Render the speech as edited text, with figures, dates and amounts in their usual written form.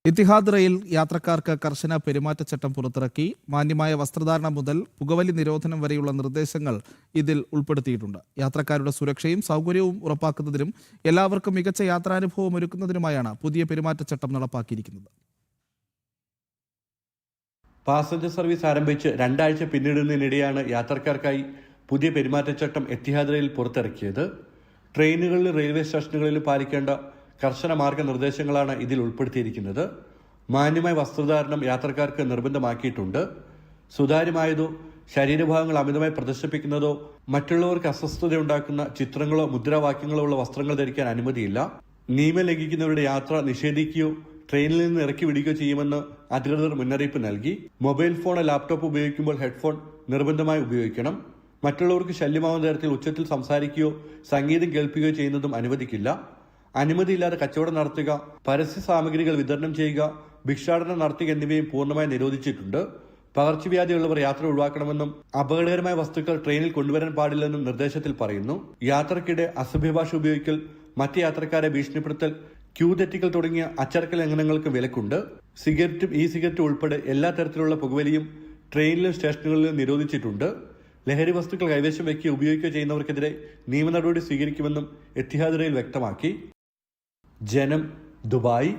Etihad rail യാത്രക്കാർക്ക് കർശന പെരുമാറ്റച്ചട്ടം പുറത്തിറക്കി. മാന്യമായ വസ്ത്രധാരണം മുതൽ പുകവലി നിരോധനം വരെയുള്ള നിർദ്ദേശങ്ങൾ ഇതിൽ ഉൾപ്പെടുത്തിയിട്ടുണ്ട്. യാത്രക്കാരുടെ സുരക്ഷയും സൗകര്യവും ഉറപ്പാക്കുന്നതിനും എല്ലാവർക്കും മികച്ച യാത്രാനുഭവം ഒരുക്കുന്നതിനുമായാണ് പുതിയ പെരുമാറ്റച്ചട്ടം നടപ്പാക്കിയിരിക്കുന്നത്. പാസഞ്ചർ സർവീസ് ആരംഭിച്ച് 2 ആഴ്ച പിന്നിടുന്നതിനിടെയാണ് യാത്രക്കാർക്കായി പുതിയ പെരുമാറ്റച്ചട്ടം ഇത്തിഹാദ് റെയിൽ പുറത്തിറക്കിയത്. ട്രെയിനുകളിലും റെയിൽവേ സ്റ്റേഷനുകളിലും പാലിക്കേണ്ട കർശന മാർഗനിർദ്ദേശങ്ങളാണ് ഇതിൽ ഉൾപ്പെടുത്തിയിരിക്കുന്നത്. മാന്യമായ വസ്ത്രധാരണം യാത്രക്കാർക്ക് നിർബന്ധമാക്കിയിട്ടുണ്ട്. സുതാര്യമായതോ ശരീരഭാഗങ്ങൾ അമിതമായി പ്രദർശിപ്പിക്കുന്നതോ മറ്റുള്ളവർക്ക് അസ്വസ്ഥതയുണ്ടാക്കുന്ന ചിത്രങ്ങളോ മുദ്രാവാക്യങ്ങളോ ഉള്ള വസ്ത്രങ്ങൾ ധരിക്കാൻ അനുമതിയില്ല. നിയമം ലംഘിക്കുന്നവരുടെ യാത്ര നിഷേധിക്കുകയോ ട്രെയിനിൽ നിന്ന് ഇറക്കി വിടുകയോ ചെയ്യുമെന്ന് അധികൃതർ മുന്നറിയിപ്പ് നൽകി. മൊബൈൽ ഫോൺ, ലാപ്ടോപ്പ് ഉപയോഗിക്കുമ്പോൾ ഹെഡ്ഫോൺ നിർബന്ധമായി ഉപയോഗിക്കണം. മറ്റുള്ളവർക്ക് ശല്യമാവുന്ന തരത്തിൽ ഉച്ചത്തിൽ സംസാരിക്കുകയോ സംഗീതം കേൾപ്പിക്കുകയോ ചെയ്യുന്നതും അനുവദിക്കില്ല. അനുമതിയില്ലാതെ കച്ചവടം നടത്തുക, പരസ്യ സാമഗ്രികൾ വിതരണം ചെയ്യുക, ഭിക്ഷാടനം നടത്തുക എന്നിവയും പൂർണ്ണമായി നിരോധിച്ചിട്ടുണ്ട്. പകർച്ചവ്യാധിയുള്ളവർ യാത്ര ഒഴിവാക്കണമെന്നും അപകടകരമായ വസ്തുക്കൾ ട്രെയിനിൽ കൊണ്ടുവരാൻ പാടില്ലെന്നും നിർദ്ദേശത്തിൽ പറയുന്നു. യാത്രക്കിടെ അസഭ്യഭാഷ ഉപയോഗിക്കൽ, മറ്റ് യാത്രക്കാരെ ഭീഷണിപ്പെടുത്തൽ, ക്യൂ തെറ്റിക്കൽ തുടങ്ങിയ അച്ചടക്ക ലംഘനങ്ങൾക്ക് വിലക്കുണ്ട്. സിഗരറ്റും സിഗരറ്റും ഉൾപ്പെടെ എല്ലാ തരത്തിലുള്ള പുകവലിയും ട്രെയിനിലും സ്റ്റേഷനുകളിലും നിരോധിച്ചിട്ടുണ്ട്. ലഹരി വസ്തുക്കൾ കൈവശം വയ്ക്കുകയോ ഉപയോഗിക്കുകയോ ചെയ്യുന്നവർക്കെതിരെ നിയമ നടപടി സ്വീകരിക്കുമെന്നും ഇത്തിഹാദ് റെയിൽ വ്യക്തമാക്കി. ജനം, ദുബായ്.